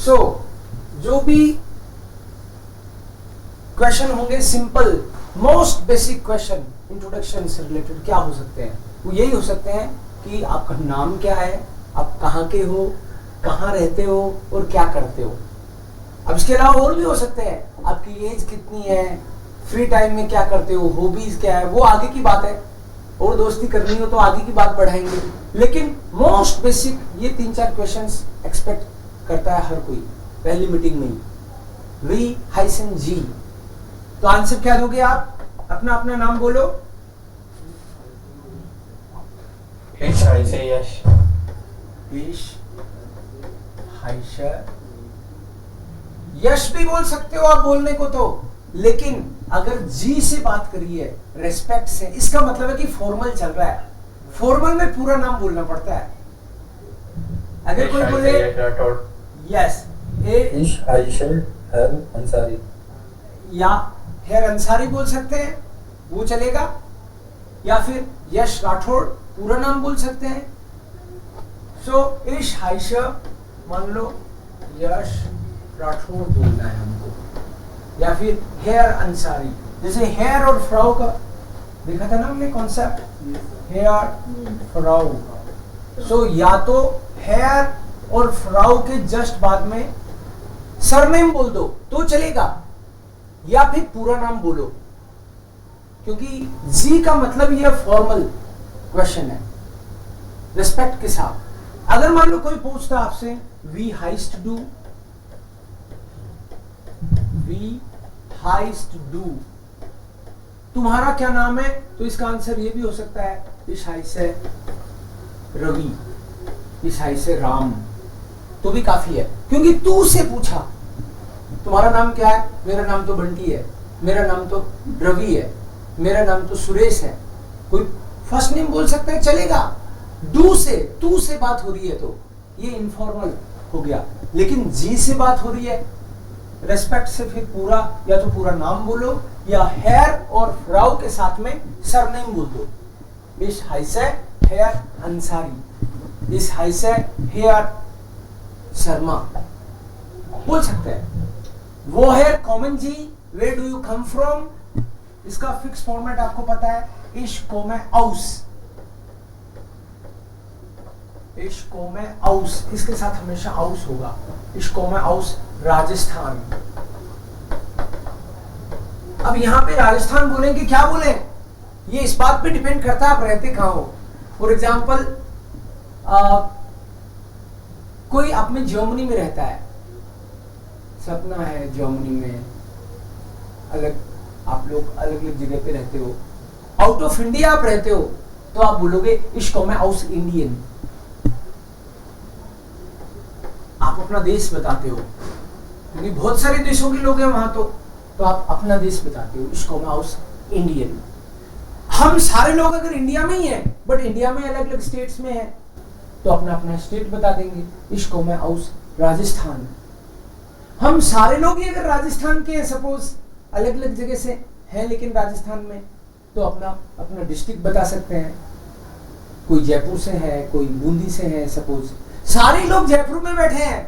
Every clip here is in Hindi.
सो जो भी क्वेश्चन होंगे simple most basic question introduction से रिलेटेड क्या हो सकते हैं, वो यही हो सकते हैं कि आपका नाम क्या है, आप कहाँ के हो, कहाँ रहते हो और क्या करते हो। अब इसके अलावा और भी हो सकते हैं, आपकी एज कितनी है, फ्री टाइम में क्या करते हो, हॉबीज क्या है, वो आगे की बात है, और दोस्ती करनी हो तो आगे की बात बढ़ाएंगे। लेकिन मोस्ट बेसिक ये 3-4 क्वेश्चंस एक्सपेक्ट करता है हर कोई पहली मीटिंग में ही। वी हाइसन जी, तो आंसर क्या दोगे आप? अपना अपना नाम बोलो। Ich heiße यश। यश भी बोल सकते हो आप बोलने को तो, लेकिन अगर जी से बात करिए रेस्पेक्ट से, इसका मतलब है कि फॉर्मल चल रहा है, फॉर्मल में पूरा नाम बोलना पड़ता है। अगर कोई बोले yes Ich heiße Herr Ansari। या हेयर अंसारी बोल सकते हैं, वो चलेगा, या फिर यश राठौड़ पूरा नाम बोल सकते हैं। सो इश हाइशा, मान लो यश राठौड़ बोलना है हमको, या फिर हेयर अंसारी। जैसे हेयर और फ्राउ का देखा था ना हमने कॉन्सेप्ट, हेयर फ्राउ। सो या तो हेयर और फ्राउ के जस्ट बाद में सरनेम बोल दो तो चलेगा, या फिर पूरा नाम बोलो, क्योंकि जी का मतलब यह फॉर्मल क्वेश्चन है रिस्पेक्ट के साथ। अगर मान लो कोई पूछता आपसे वी हाइस्ट डू, वी हाइस्ट डू, तुम्हारा क्या नाम है, तो इसका आंसर ये भी हो सकता है इस हाई से रवि, इस हाई से राम, तो भी काफी है, क्योंकि तू से पूछा तुम्हारा नाम क्या है, मेरा नाम तो बंटी है, मेरा नाम तो रवि है, मेरा नाम तो सुरेश है। कोई फर्स्ट नेम बोल सकता है, चलेगा। डू से, तू से बात हो रही है तो ये इनफॉर्मल हो गया, लेकिन जी से बात हो रही है रेस्पेक्ट से, फिर पूरा या तो पूरा नाम बोलो या हेयर और फ्राउ के साथ में सरनेम बोल दो। इस हाई से हेयर अंसारी, इस हाई से हेयर शर्मा बोल सकते हैं। वो है कॉमन जी, where do you come from, इसका फिक्स फॉर्मेट आपको पता है, इश्को में आउस, इश्को में आउस, इसके साथ हमेशा आउस होगा, इश्को में आउस राजस्थान। अब यहां पे राजस्थान बोलेंगे क्या बोले, ये इस बात पे डिपेंड करता है आप रहते कहां हो। फॉर एग्जाम्पल कोई आप में जर्मनी में रहता है, सपना है जर्मनी में, अलग आप लोग अलग अलग जगह पे रहते हो, आउट ऑफ इंडिया आप रहते हो, तो आप बोलोगे इश्को में आउस इंडियन, आप अपना देश बताते हो, क्योंकि बहुत सारे देशों के लोग हैं वहां, तो आप अपना देश बताते हो, इश्को में आउस इंडियन। हम सारे लोग अगर इंडिया में ही हैं, बट इंडिया में अलग अलग स्टेट्स में है, तो अपना अपना स्टेट बता देंगे, इश्को में आउस राजस्थान। हम सारे लोग ही अगर राजस्थान के सपोज अलग अलग जगह से हैं लेकिन राजस्थान में, तो अपना अपना डिस्ट्रिक्ट बता सकते हैं, कोई जयपुर से है, कोई बूंदी से है, सपोज सारे लोग जयपुर में बैठे हैं,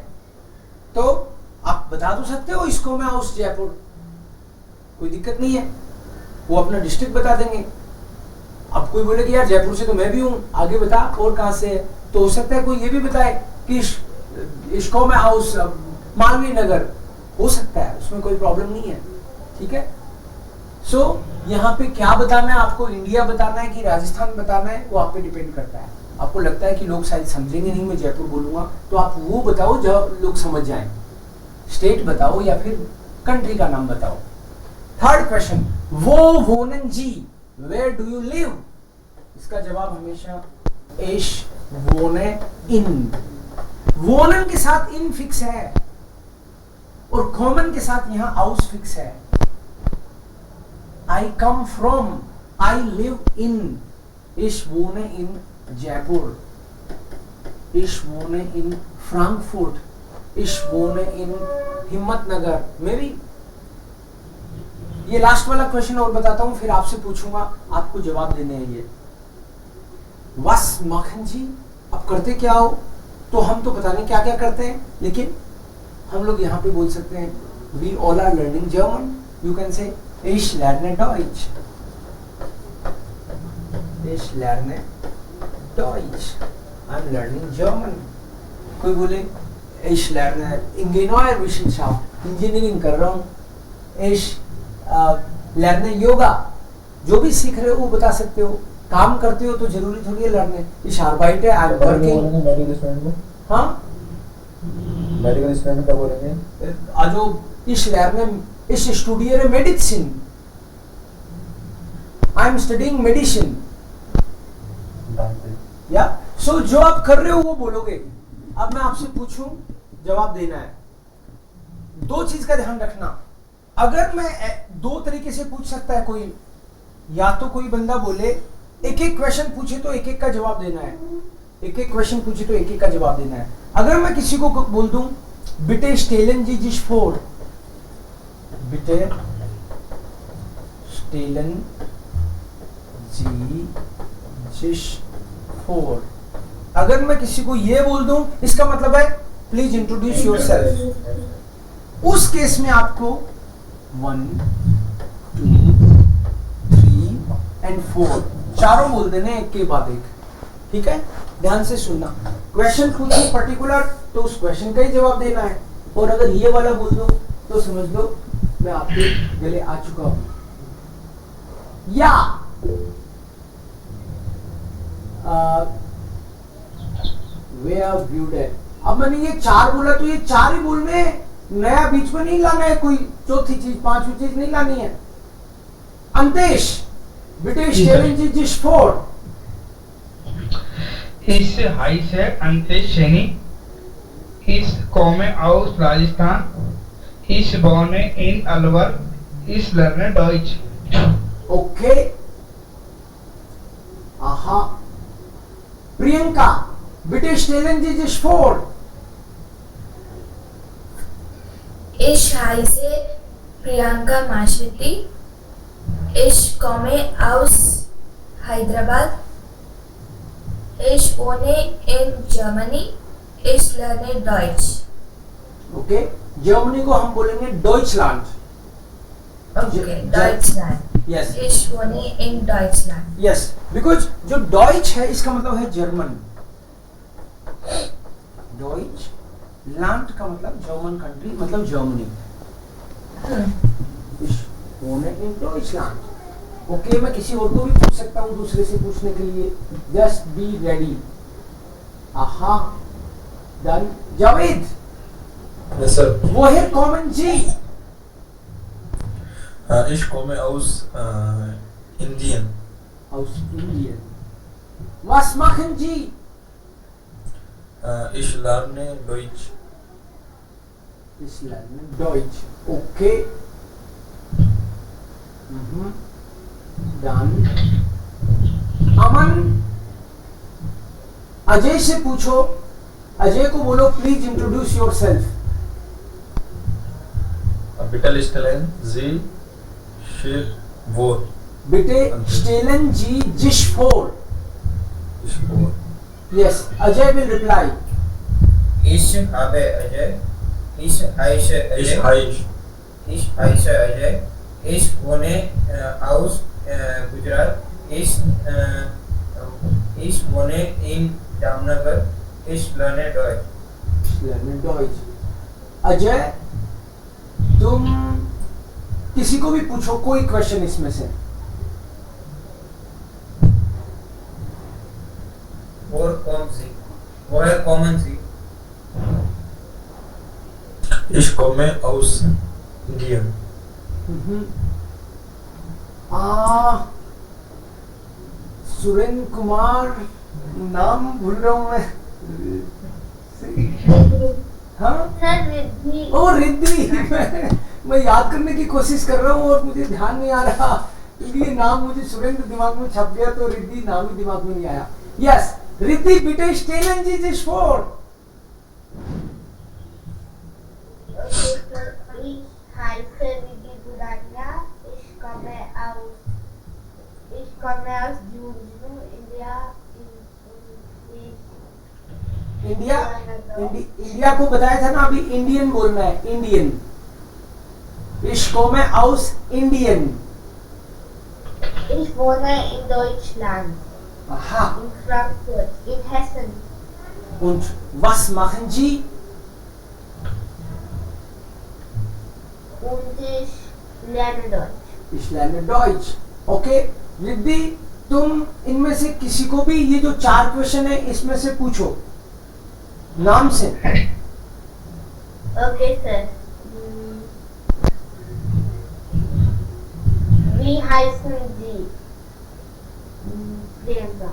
तो आप बता तो सकते हो इसको मैं उस जयपुर, कोई दिक्कत नहीं है, वो अपना डिस्ट्रिक्ट बता देंगे। अब कोई बोले कि यार जयपुर से तो मैं भी हूं, आगे बता और कहां से है, तो हो सकता है कोई ये भी बताए कि इसको मैं हाउस मालवीय नगर, हो सकता है, उसमें कोई प्रॉब्लम नहीं है, ठीक है। सो यहाँ पे क्या बताना है आपको, इंडिया बताना है कि राजस्थान बताना है, वो आप पे डिपेंड करता है। आपको लगता है कि लोग शायद समझेंगे नहीं, मैं जयपुर बोलूंगा, तो आप वो बताओ जो लोग समझ जाएं, स्टेट बताओ या फिर कंट्री का नाम बताओ। थर्ड क्वेश्चन, वोनन जी, वेयर डू यू लिव, इसका जवाब हमेशा एश वोने इन, वोनन के साथ इन फिक्स है और कॉमन के साथ यहां आउस फिक्स है। आई कम फ्रॉम, आई लिव इन, इश वोने इन जयपुर, इश वोने इन फ्रैंकफर्ट, इश वोने इन हिम्मतनगर में भी। ये लास्ट वाला क्वेश्चन और बताता हूं, फिर आपसे पूछूंगा, आपको जवाब देने हैं ये। वस मखन जी, अब करते क्या हो, तो हम तो पता नहीं क्या क्या करते हैं, लेकिन हम लोग यहाँ पे बोल सकते हैं we all are learning German. You can say ich lerne Deutsch. Ich lerne Deutsch. I'm learning German. कोई बोले ich lerne Ingenieurwissenschaft. इंजीनियरिंग कर रहा हूँ. ich lerne yoga. जो भी सीख रहे हो वो बता सकते हो. काम करते हो तो जरूरी थोड़ी है लर्ने. ich arbeite, I'm working. Medical student को हाँ मेडिकल स्टूडेंट का बोलेंगे also ich lerne, ich studiere Medizin. I'm studying medicine. या सो जो आप कर रहे हो वो बोलोगे. अब मैं आपसे पूछूं, जवाब देना है. दो चीज का ध्यान रखना. अगर मैं दो तरीके से पूछ सकता है कोई, या तो कोई बंदा बोले एक एक क्वेश्चन पूछे तो एक एक का जवाब देना है, एक एक क्वेश्चन पूछे तो एक एक का जवाब देना है. अगर मैं किसी को बोल दूं बिटे स्टेलन जी जिस फोर, बिटे स्टेलन जी जिस फोर, अगर मैं किसी को ये बोल दूं इसका मतलब है प्लीज इंट्रोड्यूस योरसेल्फ. उस केस में आपको 1 2 3 एंड 4 चारों बोल देने एक के बाद एक. ठीक है, ध्यान से सुनना. क्वेश्चन पूछो पर्टिकुलर तो उस क्वेश्चन का ही जवाब देना है. और अगर ये वाला बोल दो तो समझ लो मैं आपके गले आ चुका हूं. या वे आर व्यूड है. अब मैंने ये चार बोला तो ये चार ही बोलने, नया बीच में नहीं लाना है, कोई चौथी चीज पांचवी चीज नहीं लानी है. अंतेश बिटे स्टेलन जी जिस four. Ich heiße Antesh Sheni. Ich komme aus Rajasthan. Ich wohne in Alwar. Ich lerne Deutsch. Okay. आहा. प्रियंका बिटे स्टेलन जी जिस four. Ich heiße Priyanka Mashwiti. Ich komme aus Hyderabad. Ich wohne in Germany. Ich lerne Deutsch. Okay. Germany को हम बोलेंगे Deutschland. Okay, Deutschland. Yes Ich wohne in Deutschland. Yes, because जो डॉइच है इसका मतलब है जर्मन. डॉइच लैंड का मतलब जर्मन कंट्री, मतलब Germany. Ich wohne in Deutschland. Okay, मैं किसी और को भी पूछ सकता हूँ दूसरे से पूछने के लिए. Just be ready. आहा. डन. जावेद यस सर वो है कॉमन जी. ich komme aus Indien aus Indien. Was machen Sie? ich lerne Deutsch Ich lerne Deutsch. Okay. Dann अमन अजय से पूछो. अजय को बोलो please introduce yourself. bitte stellen Sie Ihre बेटे स्टेलन जी जिस four. Yes, Ajay will reply. Ich habe Ajay. Ich heiße Ajay. Ich heiße Ajay. Ich wohne aus Gujarat. Ich wohne in Jamnagar. Ich lerne Deutsch. Ajay तुम किसी को भी पूछो कोई क्वेश्चन इसमें से. और कौन सी? वो है कॉमन सी. ich komme aus Indien Surendra Kumar, नाम भूल रहा हूं मैं. हाँ Sir, Riddhi. ओ रिद्धि. मैं याद करने की कोशिश कर रहा हूँ और मुझे ध्यान नहीं आ रहा क्योंकि ये नाम मुझे सुरेंद्र दिमाग में छप गया तो रिद्धि नाम ही दिमाग में नहीं आया. यस, रिद्धि बिटे स्टेलन जी जिस four. Okay, sir. Ich heiße Vicky Budania. Ich komme aus Juneau, India. India India को बताया था ना अभी, इंडियन बोलना है, Indian. Ich komme aus Indien. Ich wohne in Deutschland. Aha. In Frankfurt. In Hessen. Und was machen Sie? Und ich lerne Deutsch. Ich lerne Deutsch. Okay. Riddhi, तुम इनमें से किसी को भी ये जो 4 क्वेश्चन है इसमें से पूछो नाम से। Okay, sir. Wie heißen Sie? Priyanka.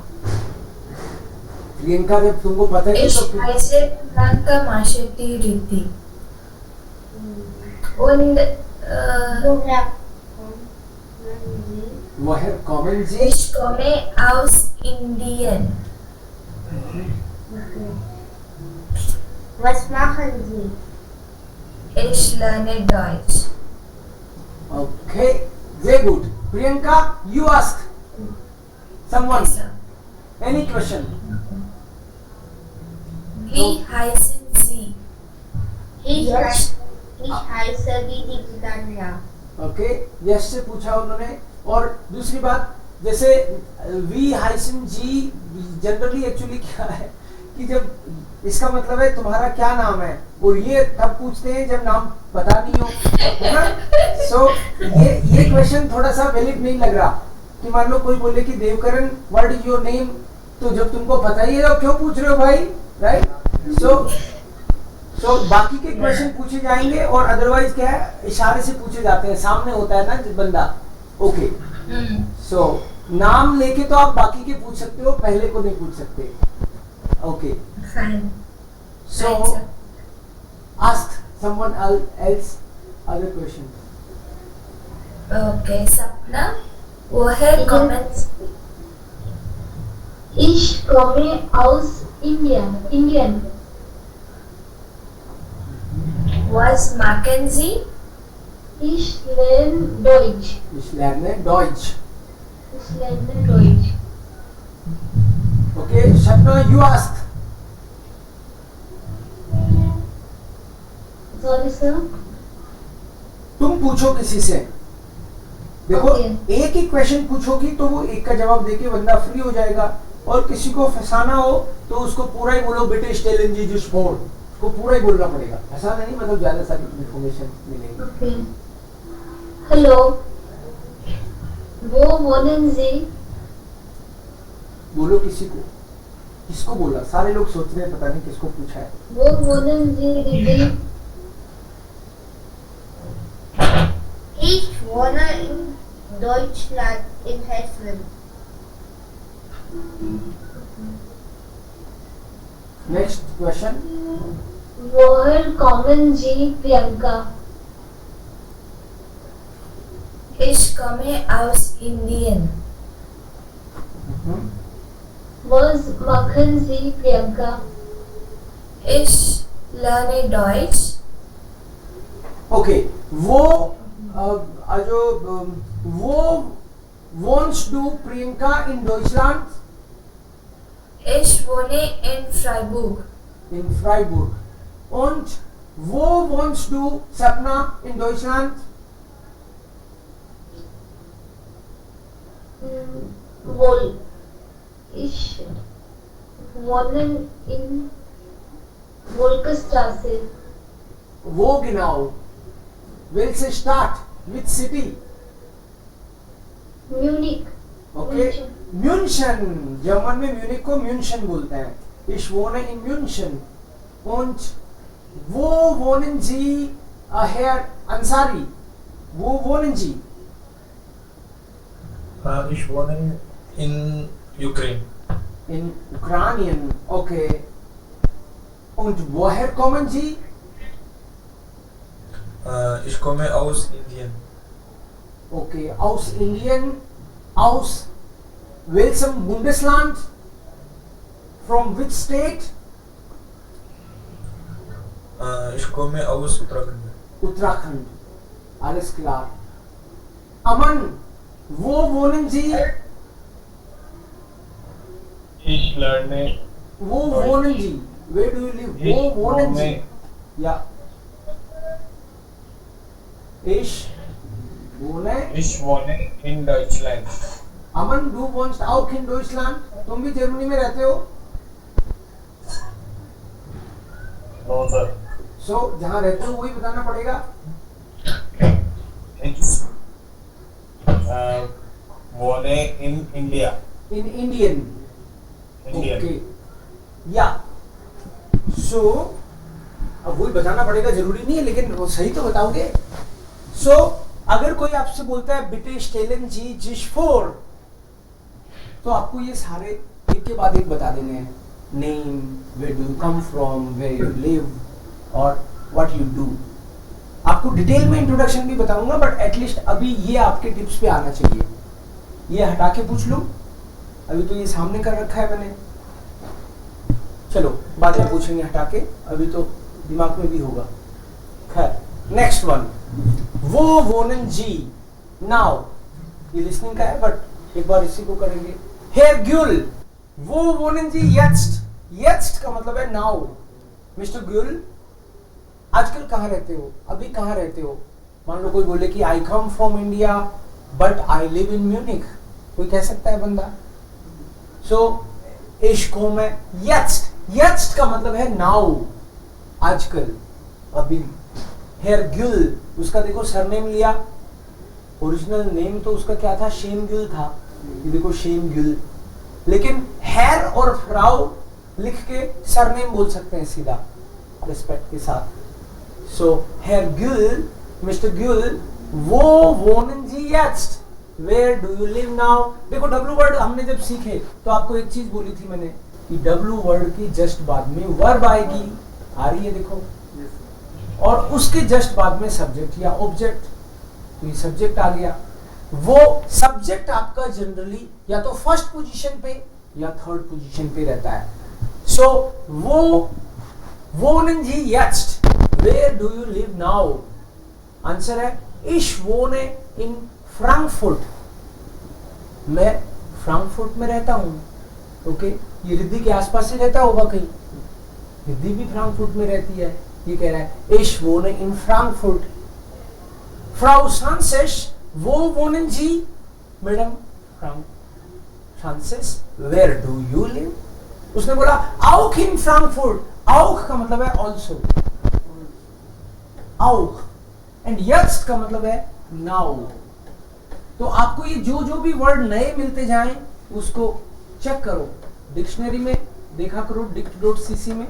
Priyanka, जब तुमको पता है Ich तो फिर heiße Priyanka Masheti Riddhi. Und Woher kommen Sie? woher kommen Sie? ich komme aus Indien. Okay. Was machen Sie? Ich lerne Deutsch. Okay, very good. Priyanka, you ask someone Yes, sir. any question. Wie heißen Sie? Ich, Yes. ich heiße Didi Budania. Okay, यस से पूछा उन्होंने। और दूसरी बात, जैसे वी हाइसन जी, जनरली एक्चुअली क्या है कि जब इसका मतलब है तुम्हारा क्या नाम है, और ये तब पूछते हैं जब नाम पता नहीं हो, है ना। सो ये क्वेश्चन थोड़ा सा वैलिड नहीं लग रहा कि मान लो कोई बोले कि Devkaran what is your name, तो जब तुमको पता ही है तो क्यों पूछ रहे हो भाई, राइट। सो बाकी के क्वेश्चन पूछे जाएंगे, और अदरवाइज क्या है, इशारे से पूछे जाते हैं, सामने होता है ना बंदा। ओके, सो नाम लेके तो आप बाकी के पूछ सकते हो, पहले को नहीं पूछ सकते। Okay, Fine. So Right, sir. Ask someone else other question. Okay, Sapna. Woher kommen Sie? Ich komme aus Indien. Was machen Sie? Ich lerne Deutsch. Ich lerne Deutsch. Ich lerne Deutsch. Okay, Shapna, you ask. Sorry, sir. तुम पूछो किसी से। देखो, Okay. एक ही क्वेश्चन पूछोगी तो वो एक का जवाब देके बंदा फ्री हो जाएगा, और किसी को फंसाना हो तो उसको पूरा ही बोलो, बेटे स्टेलन जी जो स्पोर्ट, उसको पूरा ही बोलना पड़ेगा, फंसाना नहीं, मतलब ज्यादा सारी इन्फॉर्मेशन मिलेगी। Okay. Hallo. Wo wohnen Sie? बोलो किसी को, किसको बोला, सारे लोग सोच रहे हैं पता नहीं किसको पूछा है। Wo wohnen Sie, Didi? Ich wohne in Deutschland, in Hessen. Next question. Woher kommen Sie, Priyanka? Ich komme aus Indien. Was machen Sie, Priyanka? Ich lerne Deutsch. Okay, वो जो वो wants do Priyanka in Deutschland, Ich wohne in Freiburg. in Freiburg, und wo wants du Sapna in Deutschland? Wohl. Ich wohne in Wolkestraße. Wo genau? Welche Stadt? Which city? Munich. Okay, München. German में म्यूनिक को म्यूनशन बोलते हैं। Ich wohne in München. Und wo wohnen Sie, Herr Ansari? Wo wohnen Sie? Ich wohne in Ukraine. In Ukrainien. Okay. Und woher kommen Sie? Ich komme aus Indien. Okay, aus Indien. Aus welchem Bundesland? From which state? Ich komme aus Uttarakhand. Uttarakhand. Alles klar. Aman, wo wohnen Sie? Ich lerne Wo wohnen Sie? Where do you live? Wo wohnen Sie? Ja. Ich wohne. Ich wohne in Deutschland. Aman, du wohnst auch in Deutschland? तुम भी जर्मनी में रहते हो? No sir. So जहाँ रहते हो वही बताना पड़ेगा. Ich wohne in India. In Indian. Indian. Okay. Yeah. So अब वही बताना पड़ेगा, जरूरी नहीं है, लेकिन वो सही तो बताओगे. So अगर कोई आपसे बोलता है बिटे स्टेलन जी जिश फोर, तो आपको ये सारे एक के बाद एक बता देने हैं. Name, where do you come from, where you live और व्हाट यू डू. आपको डिटेल में इंट्रोडक्शन भी बताऊंगा, बट एटलीस्ट अभी ये आपके टिप्स पे आना चाहिए. ये हटा के पूछ लूं, अभी तो ये सामने कर रखा है मैंने. चलो बाद में पूछेंगे हटा के, अभी तो दिमाग में भी होगा. खैर, नेक्स्ट वन, वो वोनन जी. नाउ ये लिसनिंग का है, बट एक बार इसी को करेंगे. हेयर ग्यूल, वो वोनन जी यट्स्ट. यट्स्ट का मतलब है नाउ. मिस्टर ग्यूल, आजकल कहाँ रहते हो, अभी कहाँ रहते हो. मान लो कोई बोले कि I come from India but I live in Munich, कोई कह सकता है बंदा. सो इश komme jetzt. jetzt का मतलब है नाउ, आजकल, अभी. हेयर ग्यूल, उसका देखो सरनेम लिया, ओरिजिनल नेम तो उसका क्या था, शेम ग्यूल था. ये देखो शेम ग्यूल, लेकिन हेयर और फ्राउ लिख के सरनेम बोल सकते हैं सीधा, रिस्पेक्ट के साथ. सो हेयर ग्यूल, मिस्टर ग्यूल, वो वोनन जी jetzt. Where do you live now? देखो W वर्ड हमने जब सीखे तो आपको एक चीज बोली थी मैंने कि W वर्ड की जस्ट बाद में वर्ब आएगी. आ रही है देखो, और उसके जस्ट बाद में सब्जेक्ट या ऑब्जेक्ट. तो ये सब्जेक्ट आ गया. वो सब्जेक्ट आपका जनरली या तो फर्स्ट पोजीशन पे या थर्ड पोजीशन पे रहता है. सो वो wohnen Sie jetzt. Where do you live now? Answer है ich wohne in फ्रैंकफर्ट. मैं फ्रैंकफर्ट में रहता हूँ. ओके, ये रिद्धि के आसपास ही रहता होगा कहीं. रिद्धि भी फ्रैंकफर्ट में रहती है. ये कह रहा है ich wohne in Frankfurt. Frau Frances, wo wohnen Sie? Madam Francis, where do you live? उसने बोला auch in Frankfurt. auch का मतलब है also. auch and jetzt का मतलब है now. तो आपको ये जो जो भी वर्ड नए मिलते जाएं उसको चेक करो, डिक्शनरी में देखा करो, dict.cc में.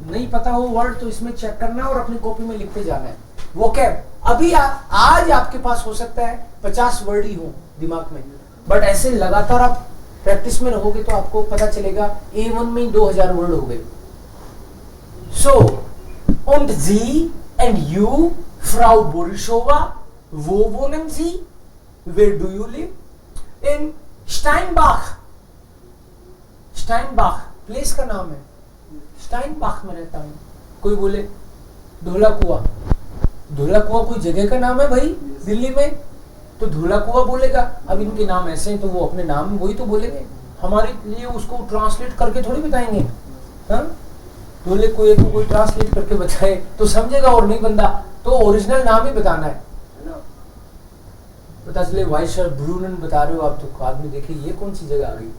नहीं पता हो वर्ड तो इसमें चेक करना और अपनी कॉपी में लिखते जाना है. वोकैब अभी आज आपके पास हो सकता है 50 वर्ड ही हो दिमाग में, बट ऐसे लगातार आप प्रैक्टिस में रहोगे तो आपको पता चलेगा A1 में ही 2000 वर्ड हो गए. सो und Sie and you, Frau Borisova, wo wohnen Sie? Where do you live? In Steinbach. Steinbach place का नाम है. स्टाइनबाख में रहता हूँ. कोई बोले धोला कुआं. धोला कुआं कोई जगह का नाम है भाई दिल्ली में, तो धोला कुआं बोलेगा. अब इनके नाम ऐसे हैं तो वो अपने नाम वही तो बोलेंगे, हमारे लिए उसको ट्रांसलेट करके थोड़ी बताएंगे. हाँ, धोले कुएं को कोई ट्रांसलेट करके बताए तो समझेगा, और नहीं बंदा तो ओरिजिनल नाम ही बताना है ना. पता चले वाइशर ब्रूनन बता रहे हो आप तो आदमी देखे ये कौन सी जगह आ गई.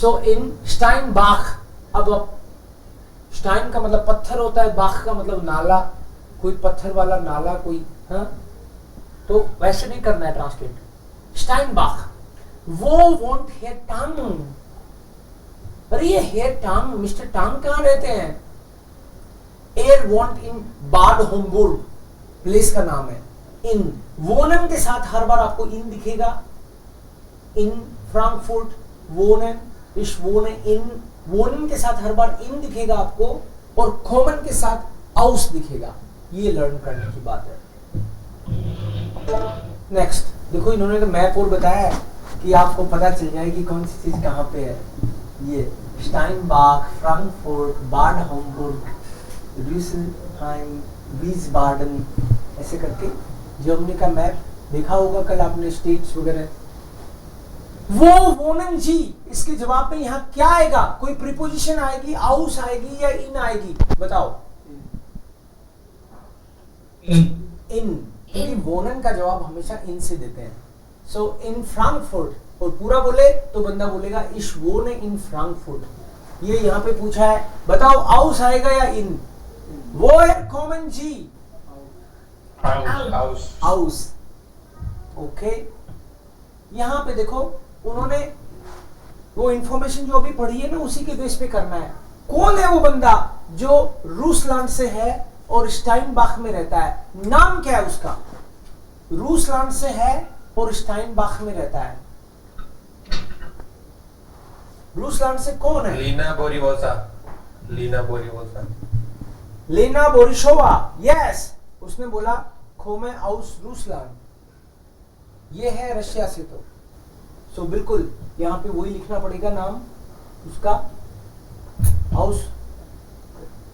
सो इन स्टाइनबाख. अब स्टाइन का मतलब पत्थर होता है, बाख का मतलब नाला, कोई पत्थर वाला नाला कोई. हाँ, तो वैसे नहीं करना है ट्रांसलेट. स्टाइनबाख. वो वॉन्ट हेयर टांग. अरे ये हेयर टांग, मिस्टर टांग कहाँ रहते हैं. एयर वॉन्ट इन बाड होमबुर्ग, प्लेस का नाम है. इन वोनन के साथ हर बार आपको इन दिखेगा. इन फ्रैंकफर्ट, वोनन, इश वोने इन. वोनन के साथ हर बार इन दिखेगा आपको, और कॉमन के साथ आउस दिखेगा. ये लर्न करने की बात है. नेक्स्ट देखो, इन्होंने तो मैप और बताया है कि आपको पता चल जाए कि कौन सी चीज कहाँ पे है. ये स्टाइनबाख, फ्रैंकफर्ट, बाड होमबुर्ग, रीसेनहाइम, वीसबाडन, ऐसे करके जर्मनी का मैप देखा होगा कल आपने, स्टेट्स वगैरह. वो वोनन जी, इसके जवाब में यहाँ क्या आएगा? कोई प्रीपोजिशन आएगी, आउस आएगी या इन आएगी? बताओ। इन, क्योंकि वोनन का जवाब हमेशा इन से देते हैं। सो इन फ्रैंकफर्ट, और पूरा बोले तो बंदा बोलेगा इश वोने इन फ्रैंकफर्ट। ये यहाँ पे पूछा है, बताओ आउस आएगा या इन? वो है कॉमन जी, आउस। ओके, यहां पे देखो उन्होंने वो इंफॉर्मेशन जो अभी पढ़ी है ना, उसी के बेस पे करना है। कौन है वो बंदा जो रूसलैंड से है और स्टाइनबाख में रहता है? नाम क्या है उसका? रूसलैंड से है और स्टाइनबाख में रहता है। रूसलैंड से कौन है? लीना बोरिवोसा। लीना बोरिवोसा। लेना बोरिशोवा, यस। उसने बोला खोमे आउस रूसलैंड। ये है रशिया से। तो सो बिल्कुल यहाँ पे वही लिखना पड़ेगा नाम उसका, आउस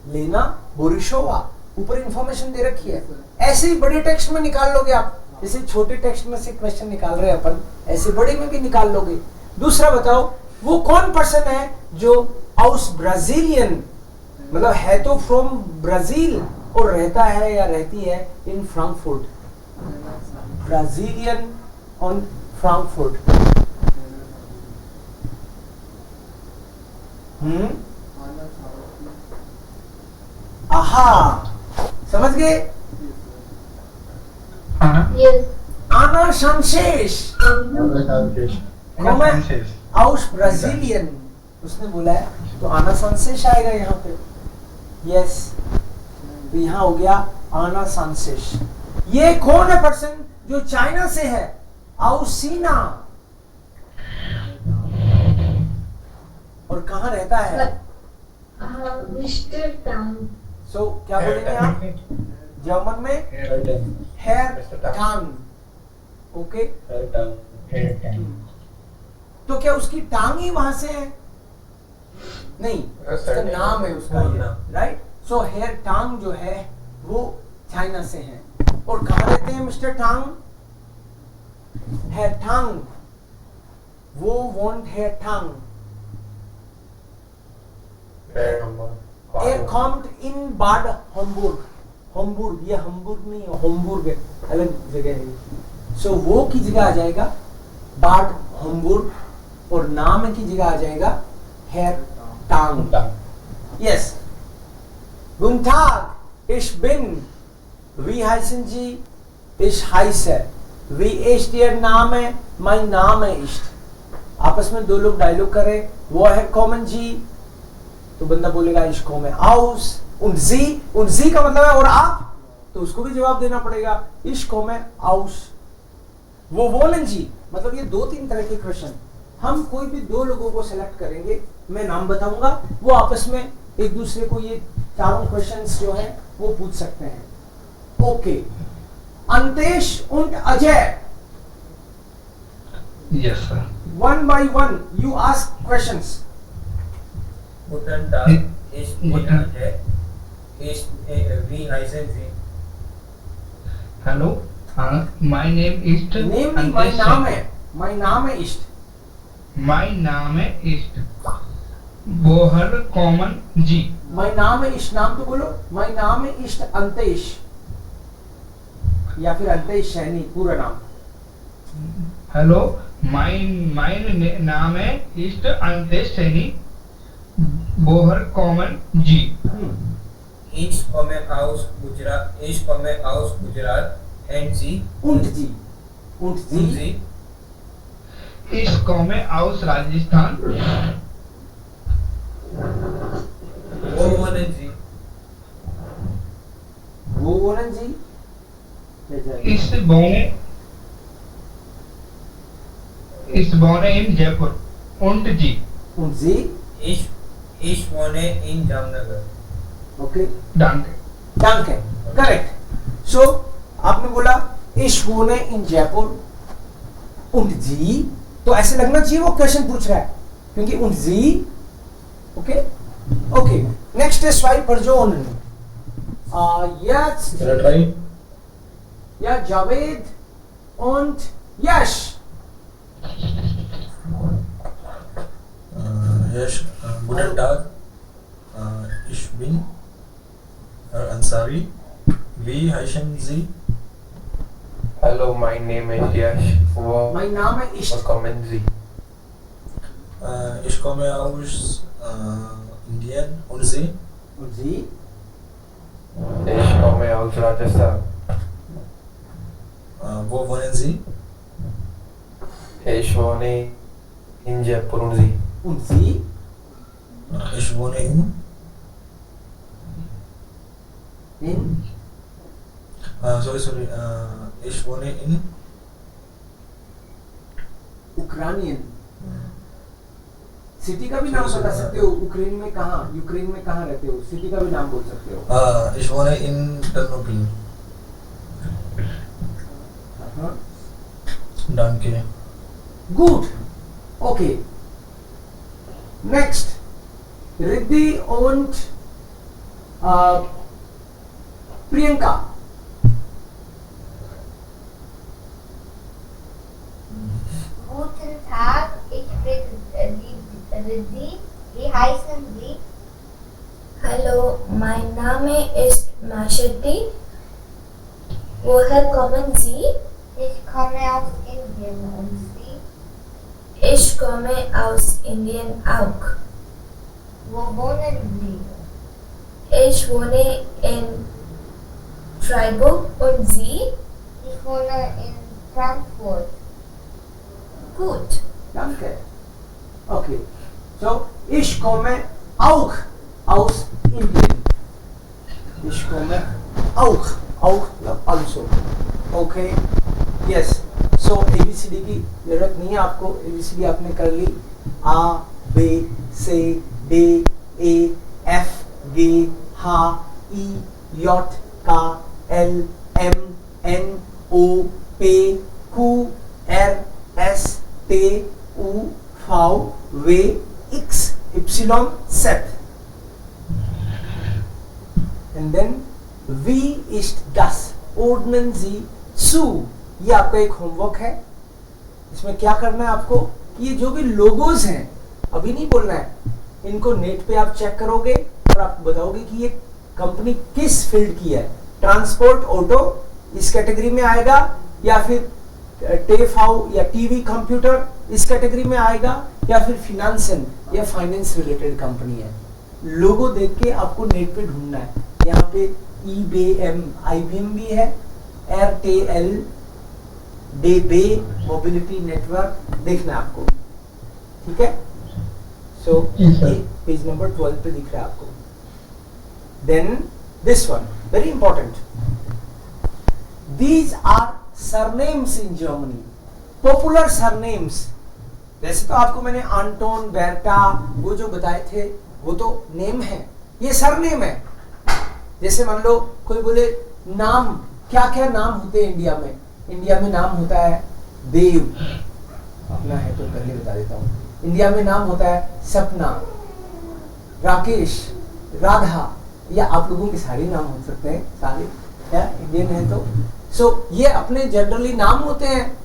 लेना बोरिशोवा। ऊपर इंफॉर्मेशन दे रखी है। ऐसे ही बड़े टेक्स्ट में निकाल लोगे आप, जैसे छोटे टेक्स्ट में से क्वेश्चन निकाल रहे हैं अपन, ऐसे बड़े में भी निकाल लोगे। दूसरा बताओ, वो कौन पर्सन है जो आउस ब्राजीलियन, मतलब है तो फ्रॉम ब्राजील और रहता है या रहती है इन फ्रैंकफर्ट। Brazilian on Frankfurt. आहा, समझ गए? Yes. आना संशेष, आउस ब्राजीलियन उसने बोला है, तो आना संशेष आएगा यहाँ पे। यस, तो यहाँ हो गया आना संशेष। ये कौन है पर्सन जो चाइना से है? आउसीना। और कहाँ रहता है? Mr. Tang. सो क्या बोलेंगे आप जर्मन में? हेयर टांग। ओके, तो क्या उसकी टांग ही वहां से है? नहीं, उसका नाम है उसका, राइट। सो हेयर टांग जो है वो चाइना से है। और कहाँ रहते हैं मिस्टर टांग? हेयर टांग, वो वांट हेयर टांग। Er kommt in Bad Homburg। होमबुर्ग, ये हम्बुर्ग नहीं है, होमबुर्ग है, अलग जगह है। सो वो की जगह आ जाएगा बाड होमबुर्ग, और नाम की जगह आ जाएगा हेयर टांग। Yes, Guten Tag, ich bin, wie heißen Sie? Ich heiße, wie ist Ihr Name? Mein Name ist। आपस में दो लोग डायलॉग करें, वो है कॉमन जी, तो बंदा बोलेगा ich komme aus। und Sie का मतलब है और आप, तो उसको भी जवाब देना पड़ेगा ich komme aus। वो wollen Sie, मतलब ये दो तीन तरह के क्वेश्चन। हम कोई भी दो लोगों को सिलेक्ट करेंगे, मैं नाम बताऊंगा, वो आपस में एक दूसरे को ये चारों क्वेश्चंस जो है वो पूछ सकते हैं। Okay, Antesh und Ajay, Yes, sir. one by one you ask questions। Guten Tag, ich bin Ajay. Wie heißen Sie? Hello. My name is name नहीं, my नाम है, my नाम है इष्ट। My name is बोहर कॉमन जी। my नाम है इष्ट, नाम तो बोलो। my नाम है इष्ट अंतेश, या फिर अंतेश सैनी पूरा नाम। हेलो, my नाम है इष्ट अंतेश सैनी बोहर कॉमन जी। Ich komme aus Gujarat. Ich komme aus Gujarat. And Sie? und Sie, und Und Sie, Sie? Ich komme aus Rajasthan. Wo wohnen Sie? वो वोलन जी, इस बोने इन जयपुर। und जी। und Sie, Ich wohne in Jamnagar. Okay, danke। danke, correct. So आपने बोला ich wohne in Jaipur und Sie, तो ऐसे लगना चाहिए वो क्वेश्चन पूछ रहा है, क्योंकि und Sie, okay okay. Next है स्वाई परजोन। jetzt ja Javed und Yash। Yes, guten Tag. Ich bin Ansari. Wie heißen Sie? Hello, my name is Yash. mein Name ist Was kommen Sie? Ich komme aus Indien und Sie? und Sie? Ich komme aus Rajasthan. Wo wohnen Sie? Ich wohne in Jaipur und Sie? Und Sie? Ich wohne in sorry. Ich wohne in Ukrainian city का भी नाम बता सकते हो। यूक्रेन में कहाँ रहते हो, सिटी का भी नाम बोल सकते हो। ich wohne in Ternopil. Danke. Gut. Okay. Next. Riddhi und Priyanka. Guten Tag, ich bin Riddhi. Wie heißen Sie? Hallo, mein Name ist Mashati. Woher kommen Sie? Ich komme aus Indien und Sie? Ich komme aus Indien auch. Wo wohnen Sie? Ich wohne in Freiburg und Sie? Ich wohne in Frankfurt. Gut. Danke. Okay. So, ich komme auch aus Indien. Ich komme auch also. Okay. Yes. So ABCD की जरूरत नहीं है आपको। ABCD आपने कर ली। A B C D E F G H I J K L M N O P Q R S T U V W X Y Z. And then wie ist das? Ordnen Sie zu. ये आपका एक होमवर्क है। इसमें क्या करना है आपको कि ये जो भी लोगोज हैं, अभी नहीं बोलना है, इनको नेट पे आप चेक करोगे और आप बताओगे कि ये कंपनी किस फील्ड की है। ट्रांसपोर्ट ऑटो इस कैटेगरी में आएगा, या फिर टेफाउ या टीवी कंप्यूटर इस कैटेगरी में आएगा, या फिर फिनेंशियल या फाइनेंस रिलेटेड कंपनी है। लोगो देख के आपको नेट पे ढूंढना है। यहाँ पे IBM भी है, एयरटेल डेबे मोबिलिटी नेटवर्क देखना है आपको। ठीक है। सो पेज नंबर 12 पे दिख रहा है आपको। Then this one very important, these are surnames in Germany, popular surnames. वैसे तो आपको मैंने आंटोन बेर्टा वो जो बताए थे वो तो नेम है, ये सरनेम है। जैसे मान लो कोई बोले नाम, क्या क्या नाम होते हैं इंडिया में। इंडिया में नाम होता है देव, अपना है तो पहले बता देता हूँ। इंडिया में नाम होता है सपना, राकेश, राधा, या आप लोगों के सारे नाम हो सकते हैं, सारे या इंडियन है तो। सो ये अपने जनरली नाम होते हैं।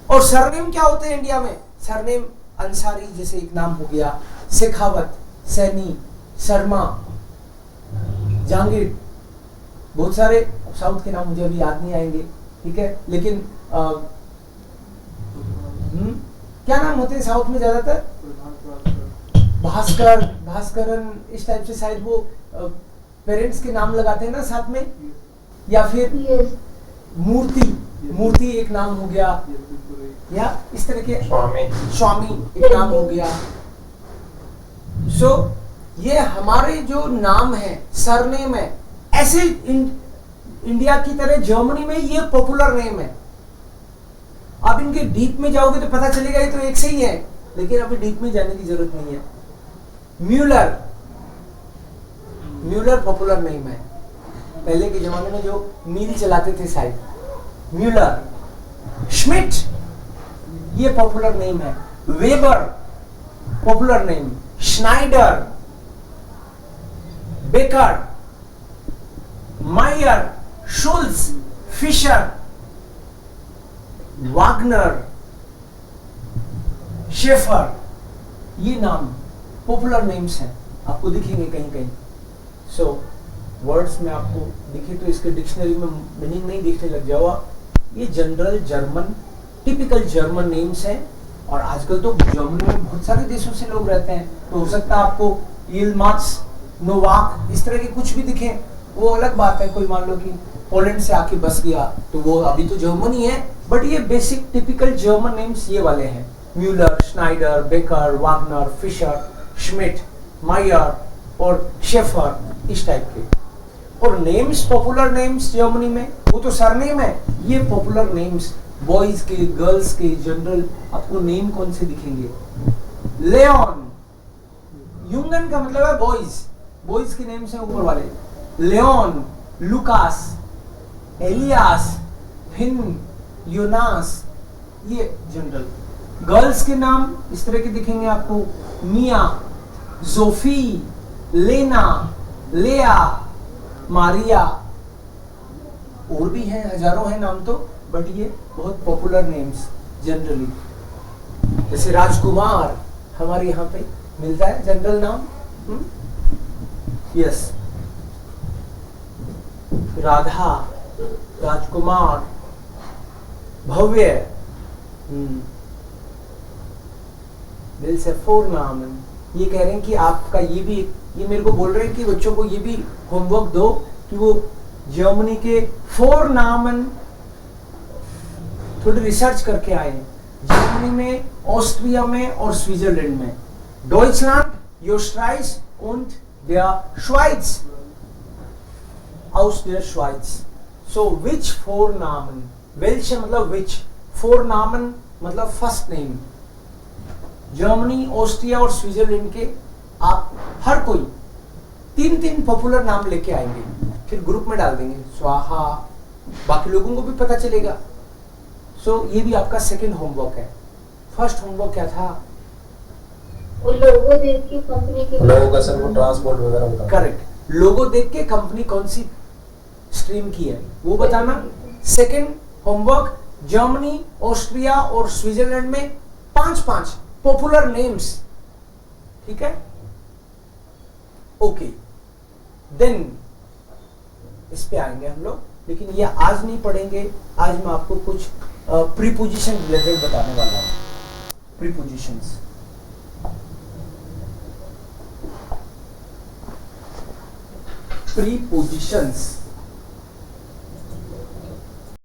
और सरनेम क्या होते हैं इंडिया में? सरनेम अंसारी जैसे एक नाम हो गया, शेखावत, सैनी, शर्मा, जहांगीर, बहुत सारे साउथ के नाम मुझे अभी याद नहीं आएंगे। ठीक है, लेकिन क्या नाम होते हैं साउथ में ज्यादातर? भास्करन, इस टाइप से शायद वो पेरेंट्स के नाम लगाते हैं ना साथ में। या फिर मूर्ति एक नाम हो गया, या इस तरह के स्वामी एक नाम हो गया। सो ये हमारे जो नाम है, सरनेम है, ऐसे इंडिया की तरह जर्मनी में ये पॉपुलर नेम है। आप इनके डीप में जाओगे तो पता चलेगा ये तो एक से ही है, लेकिन अभी डीप में जाने की जरूरत नहीं है। म्यूलर पॉपुलर नेम है, पहले के जमाने में जो मील चलाते थे शायद, म्यूलर। श्मिट ये पॉपुलर नेम है। Weber popular name. Schneider, baker, मायर, शुल्स, फिशर, वागनर, शेफर, ये नाम पॉपुलर नेम्स हैं, आपको दिखेंगे कहीं कहीं। सो वर्ड्स में आपको दिखे तो इसके डिक्शनरी में मीनिंग नहीं दिखने लग जाओ। ये general German, typical German names हैं। और आजकल तो जर्मनी में बहुत सारे देशों से लोग रहते हैं, तो हो सकता है आपको यीलमार्स, नोवाक इस तरह के कुछ भी दिखे, वो अलग बात है। कोई मान लो कि पोलैंड से आके बस गया तो वो अभी तो जर्मनी है, बट ये बेसिक टिपिकल जर्मन नेम्स ये वाले हैं, Muller, Schneider, Becker, Wagner, Fischer, Schmidt, Meyer और शेफर, इस टाइप के। और नेम्स, पॉपुलर नेम्स जर्मनी में, वो तो सरनेम है, ये पॉपुलर नेम्स बॉयज के, गर्ल्स के, जनरल आपको नेम कौन से दिखेंगे? लेऑन, युंगन का मतलब है बॉयज, बॉयज के नेम्स हैं ऊपर वाले, लेऑन, लुकास, एलियास, फिन, योनास, ये जनरल। गर्ल्स के नाम इस तरह के दिखेंगे आपको, मिया, जोफी, लेना, लेया, मारिया, और भी हैं, हजारों हैं नाम तो, बट ये बहुत पॉपुलर नेम्स जनरली। जैसे राजकुमार हमारे यहाँ पे मिलता है जनरल नाम, यस, राधा, राजकुमार, भव्य, दिल से फोर नाम। ये कह रहे हैं कि आपका ये भी, ये मेरे को बोल रहे हैं कि बच्चों को ये भी होमवर्क दो कि वो जर्मनी के 4 नामन थोड़ी रिसर्च करके आए। जर्मनी में, ऑस्ट्रिया में और स्विट्जरलैंड में, Deutschland, योस्ट्राइस und der Schweiz, aus der Schweiz. So which 4 नामन, welche मतलब which, 4 नामन मतलब फर्स्ट नेम। जर्मनी, ऑस्ट्रिया और स्विट्जरलैंड के आप हर कोई 3-3 पॉपुलर नाम लेके आएंगे, फिर ग्रुप में डाल देंगे, स्वाहा, बाकी लोगों को भी पता चलेगा। सो ये भी आपका सेकंड होमवर्क है। फर्स्ट होमवर्क क्या था? वो लोगो देख के कंपनी के लोगों का सर वो ट्रांसपोर्ट वगैरह होता है। करेक्ट, लोगो देख के कंपनी कौन सी स्ट्रीम की है वो बताना। सेकंड होमवर्क, जर्मनी, ऑस्ट्रिया और स्विट्जरलैंड में 5-5 पॉपुलर नेम्स, ठीक है? ओके, देन इस पे आएंगे हम लोग, लेकिन ये आज नहीं पढ़ेंगे। आज मैं आपको कुछ प्रीपोजिशन रिलेटेड बताने वाला हूं। Prepositions, prepositions